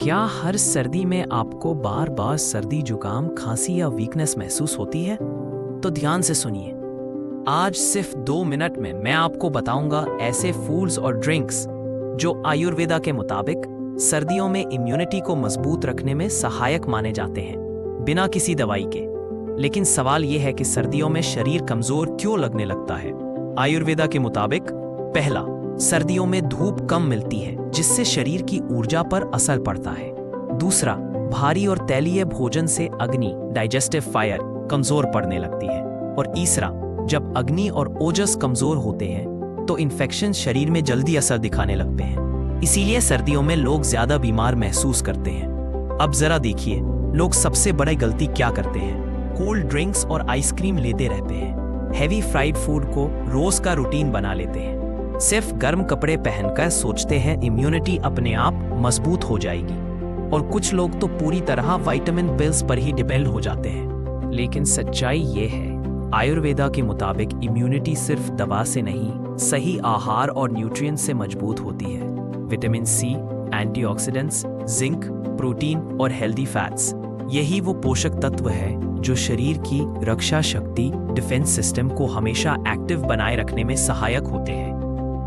क्या हर सर्दी में आपको बार बार सर्दी जुकाम खांसी या वीकनेस महसूस होती है? तो ध्यान से सुनिए। आज सिर्फ 2 मिनट में मैं आपको बताऊंगा ऐसे फूड्स और ड्रिंक्स जो आयुर्वेदा के मुताबिक सर्दियों में इम्यूनिटी को मजबूत रखने में सहायक माने जाते हैं, बिना किसी दवाई के। लेकिन सवाल यह है कि सर्दियों में शरीर कमजोर क्यों लगने लगता है? आयुर्वेदा के मुताबिक पहला, सर्दियों में धूप कम मिलती है जिससे शरीर की ऊर्जा पर असर पड़ता है। दूसरा, भारी और तैलीय भोजन से अग्नि डाइजेस्टिव फायर कमजोर पड़ने लगती है। और तीसरा, जब अग्नि और ओजस कमजोर होते हैं तो इन्फेक्शन शरीर में जल्दी असर दिखाने लगते हैं। इसीलिए सर्दियों में लोग ज्यादा बीमार महसूस करते हैं। अब जरा देखिए, लोग सबसे बड़ी गलती क्या करते हैं? कोल्ड ड्रिंक्स और आइसक्रीम लेते रहते हैं। हैवी फ्राइड फूड को रोज का रूटीन बना लेते हैं। सिर्फ गर्म कपड़े पहनकर सोचते हैं इम्यूनिटी अपने आप मजबूत हो जाएगी। और कुछ लोग तो पूरी तरह विटामिन पिल्स पर ही डिपेंड हो जाते हैं। लेकिन सच्चाई ये है, आयुर्वेदा के मुताबिक इम्यूनिटी सिर्फ दवा से नहीं, सही आहार और न्यूट्रिएंट से मजबूत होती है। Vitamin C, antioxidants, zinc, protein और हेल्दी फैट्स, यही वो पोषक तत्व है जो शरीर की रक्षा शक्ति डिफेंस सिस्टम को हमेशा एक्टिव बनाए रखने में सहायक होते हैं।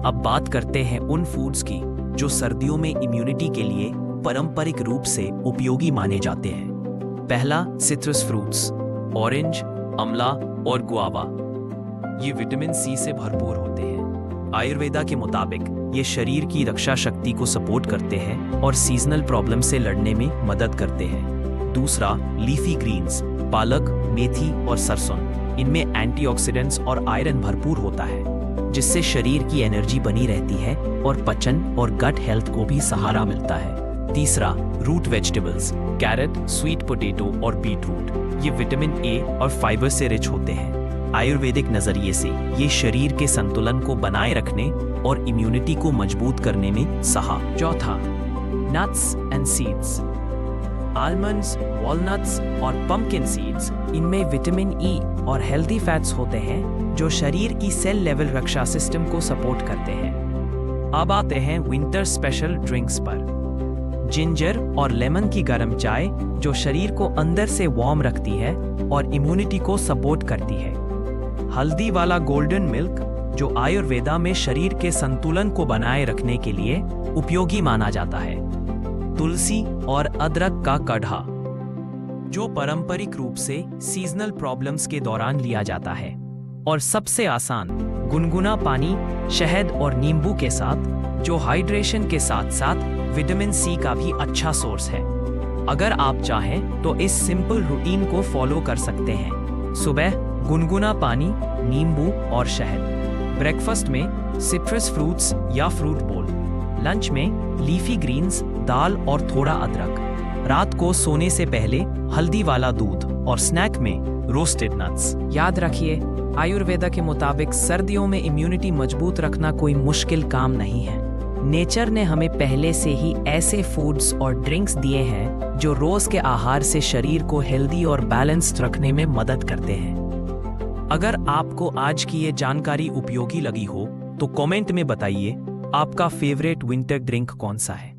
अब बात करते हैं उन फूड्स की जो सर्दियों में इम्यूनिटी के लिए पारंपरिक रूप से उपयोगी माने जाते हैं। पहला, सिट्रस फ्रूट्स, ऑरेंज, अमला और गुआवा। ये विटामिन सी से भरपूर होते हैं। आयुर्वेदा के मुताबिक ये शरीर की रक्षा शक्ति को सपोर्ट करते हैं और सीजनल प्रॉब्लम से लड़ने में मदद करते हैं। दूसरा, लीफी ग्रीन्स, पालक, मेथी और सरसों। इनमें एंटीऑक्सीडेंट्स और आयरन भरपूर होता है जिससे शरीर की एनर्जी बनी रहती है और पचन और गट हेल्थ को भी सहारा मिलता है। तीसरा, root vegetables, carrot, sweet potato और बीटरूट। ये विटामिन ए और फाइबर से रिच होते हैं। आयुर्वेदिक नजरिए से ये शरीर के संतुलन को बनाए रखने और इम्यूनिटी को मजबूत करने में सहायक। चौथा, nuts and seeds, almonds, walnuts और पंपकिन सीड्स। इनमें विटामिन ई और हेल्दी फैट्स होते हैं जो शरीर की सेल लेवल रक्षा सिस्टम को सपोर्ट करते हैं। अब आते हैं विंटर स्पेशल ड्रिंक्स पर। जिंजर और लेमन की गर्म चाय जो शरीर को अंदर से वार्म रखती है और इम्यूनिटी को सपोर्ट करती है। हल्दी वाला गोल्डन मिल्क जो आयुर्वेदा में शरीर के संतुलन को बनाए रखने के लिए उपयोगी माना जाता है। तुलसी और अदरक का काढ़ा जो पारंपरिक रूप से सीजनल प्रॉब्लम्स के दौरान लिया जाता है। और सबसे आसान, गुनगुना पानी, शहद और नींबू के साथ, जो हाइड्रेशन के साथ साथ विटामिन सी का भी अच्छा सोर्स है। अगर आप चाहें तो इस सिंपल रूटीन को फॉलो कर सकते हैं। सुबह गुनगुना पानी, नींबू और शहद। ब्रेकफास्ट में सिट्रस फ्रूट्स या फ्रूट बोल। लंच में लीफी ग्रीन्स, दाल और थोड़ा अदरक। रात को सोने से पहले हल्दी वाला दूध और स्नैक में रोस्टेड नट्स। याद रखिए, आयुर्वेदा के मुताबिक सर्दियों में इम्यूनिटी मजबूत रखना कोई मुश्किल काम नहीं है। नेचर ने हमें पहले से ही ऐसे फूड्स और ड्रिंक्स दिए हैं जो रोज के आहार से शरीर को हेल्दी और बैलेंस्ड रखने में मदद करते हैं। अगर आपको आज की ये जानकारी उपयोगी लगी हो तो कमेंट में बताइए आपका फेवरेट विंटर ड्रिंक कौन सा है।